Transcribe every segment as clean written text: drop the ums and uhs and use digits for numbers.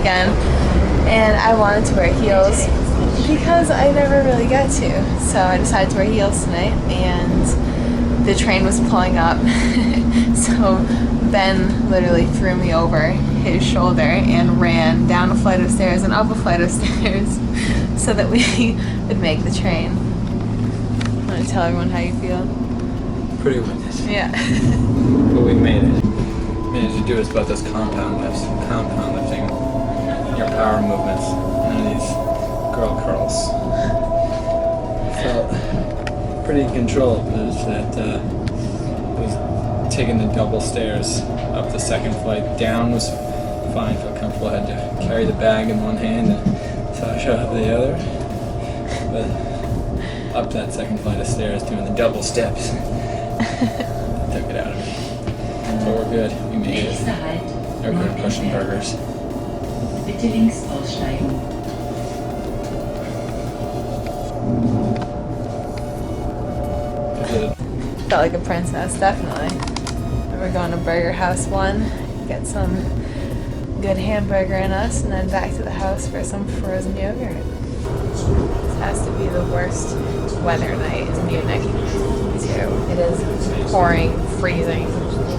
weekend, and I wanted to wear heels because I never really get to. So I decided to wear heels tonight, and the train was pulling up. So Ben literally threw me over his shoulder and ran down a flight of stairs and up a flight of stairs so that we would make the train. Want to tell everyone how you feel? Pretty winded. Yeah. But we made it. Managed to do is about this compound lifting, your power movements, none of these girl curls. Felt pretty in control. It was that was taking the double stairs up the second flight. Down was fine, felt comfortable. I had to carry the bag in one hand and Sasha up the other. But up that second flight of stairs doing the double steps took it out of me. But we're good. We made it. We're good at pushing burgers. Bitte links aussteigen. Felt like a princess, definitely. We're going to Burger House 1, get some good hamburger in us, and then back to the house for some frozen yogurt. This has to be the worst weather night in Munich, too. It is pouring, freezing,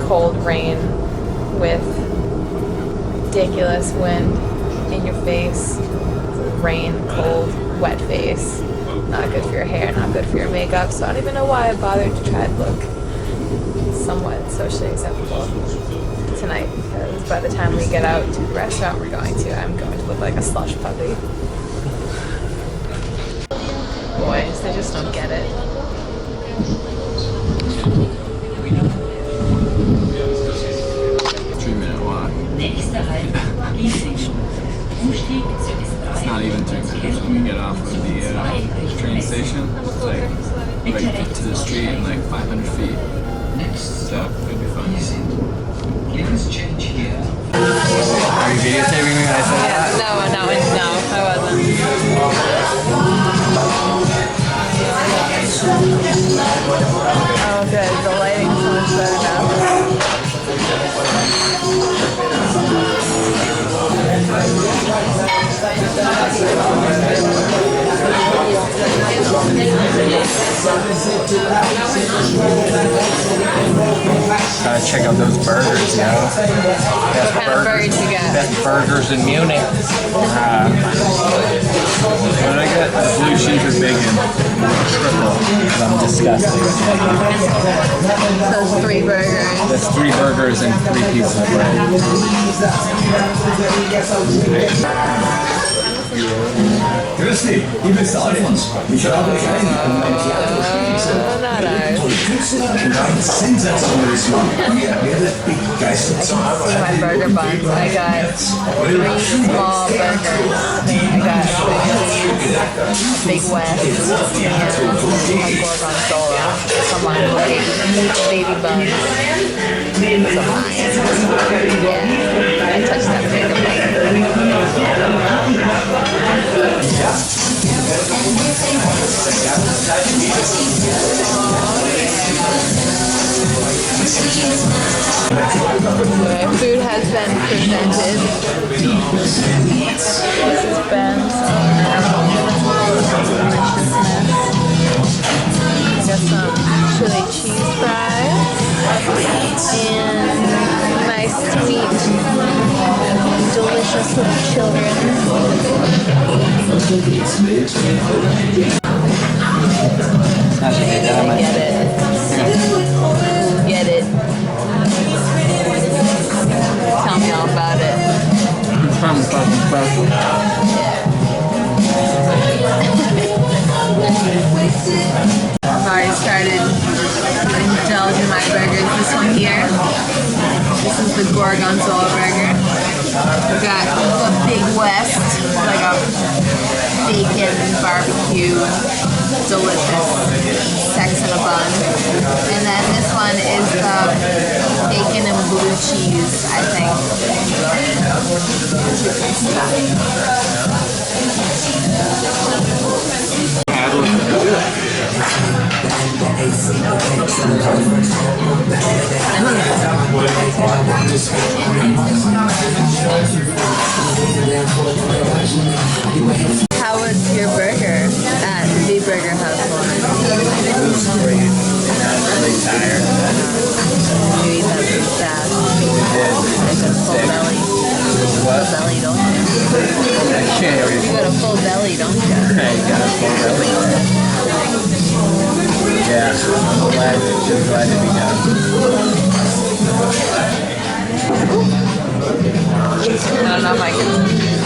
cold rain with ridiculous wind in your face. Rain, cold, wet face. Not good for your hair, not good for your makeup, so I don't even know why I bothered to try to look somewhat socially acceptable tonight, because by the time we get out to the restaurant we're going to, I'm going to look like a slush puppy. Boys, they just don't get it. It's not even 2 minutes when we get off of the train station. It's like to the street in like 500 feet. So it'll be fun. Are you videotaping me when I said that? No, I wasn't. Oh good, the lighting's so much better now. Gotta check out those burgers, yo. What kind of burgers you got? Best burgers in Munich. What did I get? The blue cheese with bacon. Triple. Because I'm disgusted with bacon. Those 3 burgers. That's 3 burgers and 3 pieces of bread. Grüß dich, ich bin der Alfons. Ich habe euch einen und ein sensationelles Mann. Ihr werdet begeistert sein. See my burger buns. I got 3 small burgers. I got a Big West and a gorgonzola. Some like baby buns. Some eyes. Yeah, I touched that burger bun. Food has been presented. This has been I got some chili cheese fries and nice, sweet, delicious little children. Get it. Get it. Tell me all about it. I've already started indulging my burgers. This one here. This is the gorgonzola burger. We've got the Big West, like a bacon barbecue, delicious sex in a bun. And then this one is the bacon and blue cheese, I think. a full belly, don't you? Hey, you got a full belly. Yeah, I'm glad to be done. I don't know if I can